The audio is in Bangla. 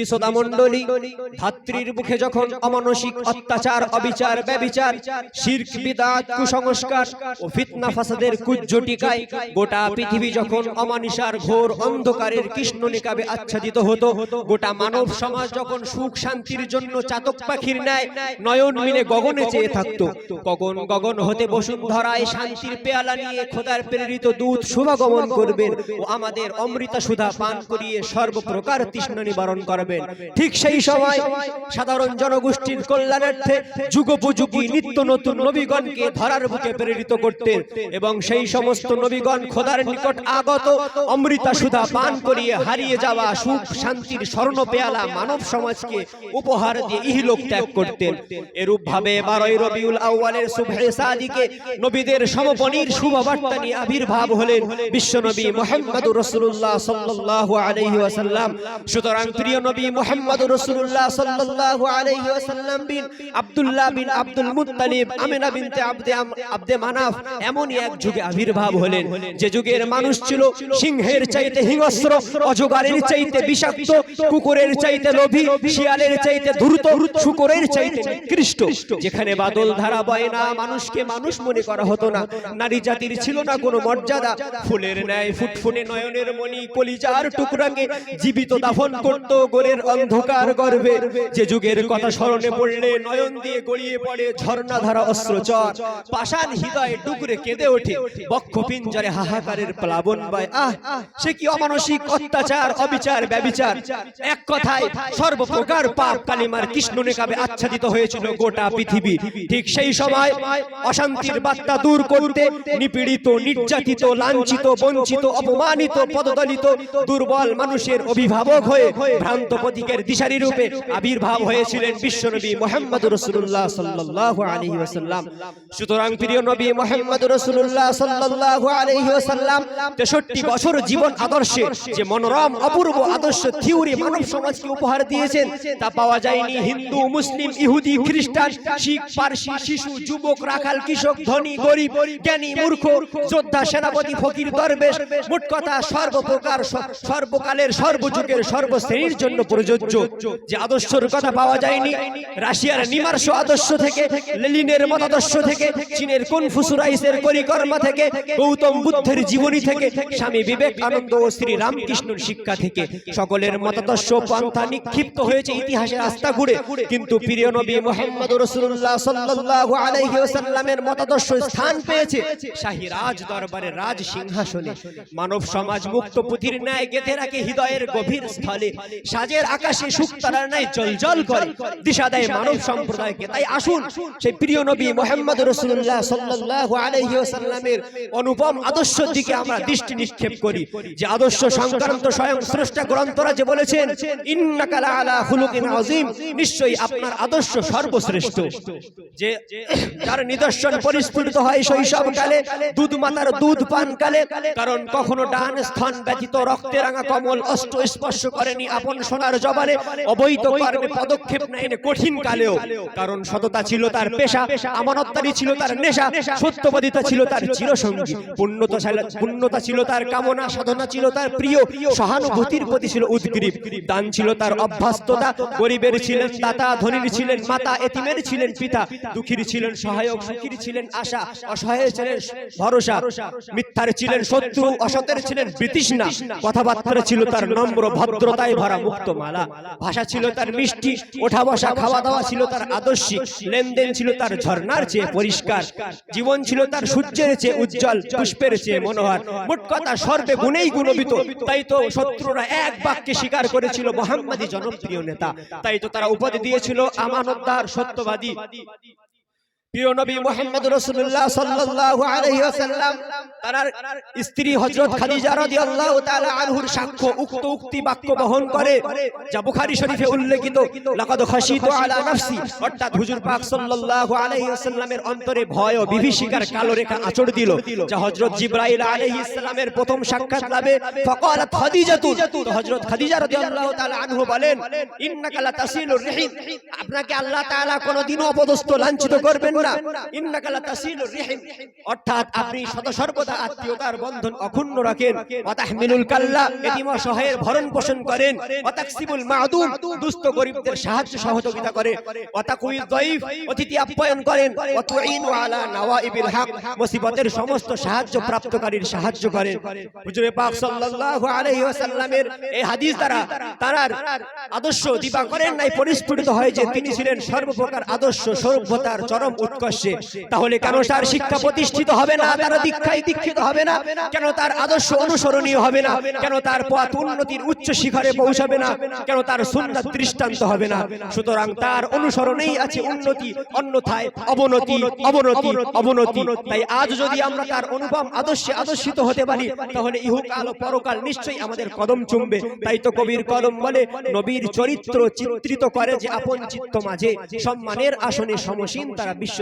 শ্রোতা মণ্ডলী, ধাত্রীর মুখে যখন অমানসিক অত্যাচার, অবিচার, ব্যভিচার, শিরক, বিদআত, কুসংস্কার ও ফিতনা ফাসাদের কুজ্জটিকায় গোটা পৃথিবী যখন অমানিসার ঘোর অন্ধকারের কৃষ্ণ নিকাবে আচ্ছাদিত হতো, গোটা মানব সমাজ যখন সুখ শান্তির জন্য চাতক পাখির ন্যায় নয়ন মিলে গগনে চেয়ে থাকতো, গগন গগন হতে বসুন্ধরায় শান্তির পেয়ালা নিয়ে খোদার প্রেরিত দূত শুভাগমন করবেন ও আমাদের অমৃতা সুধা পান করিয়ে সর্বপ্রকার তৃষ্ণা নিবারণ করবেন। ঠিক সেই সময় সাধারণ জনগোষ্ঠীর কল্যাণার্থে যুগোপযোগী নিত্য নতুন নবীগণকে ধরার বুকে প্রেরিত করতেন এবং সেই সমস্ত নবীগণ খোদার নিকট আগত অমৃতা সুধা পান করিয়ে হারিয়ে যাওয়া সুখ শান্তির স্বর্ণ পেয়ালা মানব সমাজকে উপহার দিয়ে ইহলোক ত্যাগ করতেন। এরূপ ভাবে 12 রবিউল আউয়ালের সুবহে সাদিকে নবীদের সমপনীর শুভবার্তা নিয়ে আবির্ভাব হলেন বিশ্বনবী মুহাম্মদুর রাসূলুল্লাহ সাল্লাল্লাহু আলাইহি ওয়াসাল্লাম। সুতরাং প্রিয় নবী মুহাম্মদুর রাসূলুল্লাহ সাল্লাল্লাহু আলাইহি ওয়াসাল্লাম বিন আব্দুল্লাহ বিন আব্দুল মুত্তালিব, আমিনা বিনতে আব্দে মানাফ এমনই এক যুগে আবির্ভাব হলেন যে যুগের মানুষ ছিল সিংহের চাইতে হিংস্র, অজগরের চাইতে বিষাক্ত, কুকুরের চাইতে লোভী, শিয়ালের চাইতে ধূর্ত, শূকরের চাইতে নিকৃষ্ট। যেখানে বাদল ধারা বয় না, মানুষকে মানুষ মনে করা হতো না, নারী জাতির ছিল না কোনো মর্যাদা, ফুলের ন্যায় ফুটফুটে নয়নের মণি কলিজার টুকরাকে জীবিত দাফন করত গোরের অন্ধকার গর্ভে। যে যুগের কথা স্মরণে পড়লে নয়ন দিয়ে গড়িয়ে পড়ে ঝর্ণা ধারা অস্ত্রচর, পাষাণ হৃদয় ডুকরে কেঁদে ওঠে, বক্ষ পিঞ্জরে হাহাকারের প্লাবন বয়। সে কি অমানসিক অত্যাচার, অবিচার, ব্যভিচার! এক কথায় সর্বপ্রকার পাপ কালিমার কৃষ্ণ নিকাবে আচ্ছাদিত হয়েছিল গোটা পৃথিবী। ঠিক সেই সময় অশান্তির বার্তা দূর করতে নিপীড়িত, নির্যাতিত, লাঞ্ছিত, বঞ্চিত, অপমানিত, পদদলিত দুর্বল মানুষের অভিভাবক হয়ে ভ্রান্ত প্রতীকের দিশারি রূপে আবির্ভাব হয়েছিলেন বিশ্বনবী মুহাম্মদুর রাসূলুল্লাহ সাল্লাল্লাহু আলাইহি ওয়াসাল্লাম। সুতরাং প্রিয় নবী মুহাম্মদুর রাসূলুল্লাহ সাল্লাল্লাহু আলাইহি ওয়াসাল্লাম 63 বছর জীবন আদর্শে যে মনোরম অপূর্ব আদর্শ থিওরি মানব সমাজকে উপহার দিয়েছেন তা পাওয়া যায়নি হিন্দু, মুসলিম, ইহুদি, খ্রিস্টান, শিখ, পারসি, শিশু, যুবক, রাখাল, কৃষক, ধনী, গরিব, জ্ঞানী, মূর্খ, যোদ্ধা, সেনাপতি, ফকির, দরবেশ, মোট কথা সর্বপ্রকার, সর্বকালের, সর্বযুগের, সর্বশ্রেণীর জন্য প্রযোজ্য যে আদর্শের কথা পাওয়া যায়নি রাশিয়ার নিমার্স আদর্শ থেকে, লেনিনের মতাদর্শ থেকে, চীনের কনফুসিয়াসের পরিকর্মা থেকে, গৌতম বুদ্ধের জীবনী থেকে, স্বামী বিবেকানন্দ ও শ্রী রামকৃষ্ণের শিক্ষা থেকে সকলের মতাদর্শ পন্থা নিক্ষিপ্ত হয়েছে ইতিহাসের রাস্তা ঘুরে। কিন্তু প্রিয় নবী মুহাম্মদুর রাসূলুল্লাহ সাল্লাল্লাহু আলাইহি ওয়াসাল্লামের মতাদর্শ স্থান পেয়েছে শাহী রাজ দরবারের রাজ সিংহাসনে। মানব সমাজ মুক্ত পুঁথির ন্যায় গেঁথে রাখে হৃদয়ের গভীর স্থলে, সাজের আকাশে শুকতারার ন্যায় জ্বলজ্বল করে, দিশা দেয় মানব সম্প্রদায়কে। তাই আসুন সেই প্রিয় নবী মুহাম্মদুর রাসূলুল্লাহ সাল্লাল্লাহু আলাইহি ওয়াসাল্লামের অনুপম আদর্শের দিকে আমরা দৃষ্টি নিক্ষেপ করি। যে আদর্শ সংক্রান্ত স্বয়ং স্রষ্টা গ্রন্থরাজে বলেছেন, ইন্নাকা লাআলা খুলুকিন আযীম, নিশ্চয়ই আপনার আদর্শ সর্বশ্রেষ্ঠ। যে যার নিদর্শন পরিস্ফুটিত হয় শৈশবকালে, দুধ মাতার দুধ পানকালে, কারণ কখনো ডান স্তন ব্যতীত রক্তে রাঙা কমল অষ্ট স্পর্শ করেনি আপন সোনার জবানে, অবৈধ কর্মে পদক্ষেপ নেয়নি কঠিন কালেও, কারণ সততা ছিল তার পেশা, আমানতদারি ছিল তার নেশা, সত্যবাদিতা ছিল তার চিরসঙ্গী, পুণ্যতা ছিল তার কামনা, সাধনা ছিল তার প্রিয়, সহানুভূতির প্রতি ছিল উদ্গ্রীব, দান ছিল তার অভ্যস্ততা, গরিবের ছিলেন দাতা, ধনীর ছিলেন মাতা, এতিমের ছিলেন পিতা, দুঃখীর ছিলেন সহায়ক, সুখীর ছিলেন আশা, অসহায়ের ছিলেন ভরসা, মিথ্যার ছিলেন শত্রু, অসতের ছিলেন বিতৃষ্ণা, কথাবার্তা ছিল তার নম্র, ভদ্রতায় ভরা মুক্তমালা, ভাষা ছিল তার মিষ্টি, ওঠা বসা খাওয়া দাওয়া ছিল তার আদর্শিক, লেনদেন ছিল তার ঝর্ণার চেয়ে পরিষ্কার, জীবন ছিল তার সূর্যের চেয়ে উজ্জ্বল, পুষ্পের চেয়ে মনোহর, মোট কথা সর্বে গুণেই গুণবিত। তাই তো শত্রুরা এক বাক্যে স্বীকার করেছিল মুহাম্মাদি জনপ্রিয় নেতা, তাই তো তারা উপাধি দিয়েছিল আমানতদার, সত্যবাদী। প্রিয় নবী মুহাম্মদুর রাসূলুল্লাহ সাল্লাল্লাহু আলাইহি ওয়াসাল্লাম তার স্ত্রী হযরত খাদিজা রাদিয়াল্লাহু তাআলা আনহুর সাক্ষ্য উক্ত উক্তি বাক্য বহন করে, যা বুখারী শরীফে উল্লেখিত, লাকাদ খাশিতু আলা নাফসি, অর্থাৎ হুজুর পাক সাল্লাল্লাহু আলাইহি ওয়াসাল্লামের অন্তরে ভয় ও বিভীষিকার কালো রেখা আঁচড় দিল, যা হযরত জিবরাইল আলাইহিস সালামের প্রথম সাক্ষাৎ লাভে ফাকালাত খাদিজাতু, তো হযরত খাদিজা রাদিয়াল্লাহু তাআলা আনহু বলেন, ইন্নাকা লাতাসিলুর রহিম, আপনাকে আল্লাহ তাআলা কোনদিনও অপদস্থ লাঞ্ছিত করবেন না, না, ইন্নাকা লাতাসিলুর রিহিম, অর্থাৎ আপনি সর্বদা আত্মীয়তার বন্ধন অক্ষুণ্ণ রাখেন। ওয়া তাহমিলুল কাল্লা, এতিম অসহায়ের ভরণ পোষণ করেন। ওয়া তাকসিবুল মা'দুম, দুস্থ গরীবদের সাহায্য সহযোগিতা করে। ওয়া তাকুইদ যায়িফ, অতিথি আপ্যায়ন করেন। ওয়া তুঈনু আলা নাওয়াইবিল হক, মুসিবতের সমস্ত সাহায্য প্রাপ্তকারীর সাহায্য করেন। হুজুরে পাক সাল্লাল্লাহু আলাইহি ওয়াসাল্লামের এই হাদিস দ্বারা তার আদর্শ দিবা করেন নাই পরিস্ফুটিত হয় যে তিনি ছিলেন সর্বপ্রকার আদর্শ সভ্যতার চরম উৎকর্ষে। তাহলে কেন তার শিক্ষা প্রতিষ্ঠিত হবে না, তার দীক্ষায় দীক্ষিত হবে না, কেন তার আদর্শ অনুসরণীয় হবে না, কেন তার পথ উন্নতির উচ্চ শিখরে পৌঁছাবে না, কেন তার সুন্নাত দৃষ্টান্ত হবে না? সুতরাং তার অনুসরণেই আছে উন্নতি, অন্যথায় অবনতি অবনতি অবনতি। তাই আজ যদি আমরা তার অনুপম আদর্শে আদর্শিত হতে পারি, তাহলে ইহকাল ও পরকাল নিশ্চয়ই আমাদের কদম চুমবে। তাই তো কবির কলম বলে, নবীর চরিত্র চিত্রিত করে যে আপন চিত্ত মাঝে, সম্মানের আসনে সমসীন তারা বিশ্ব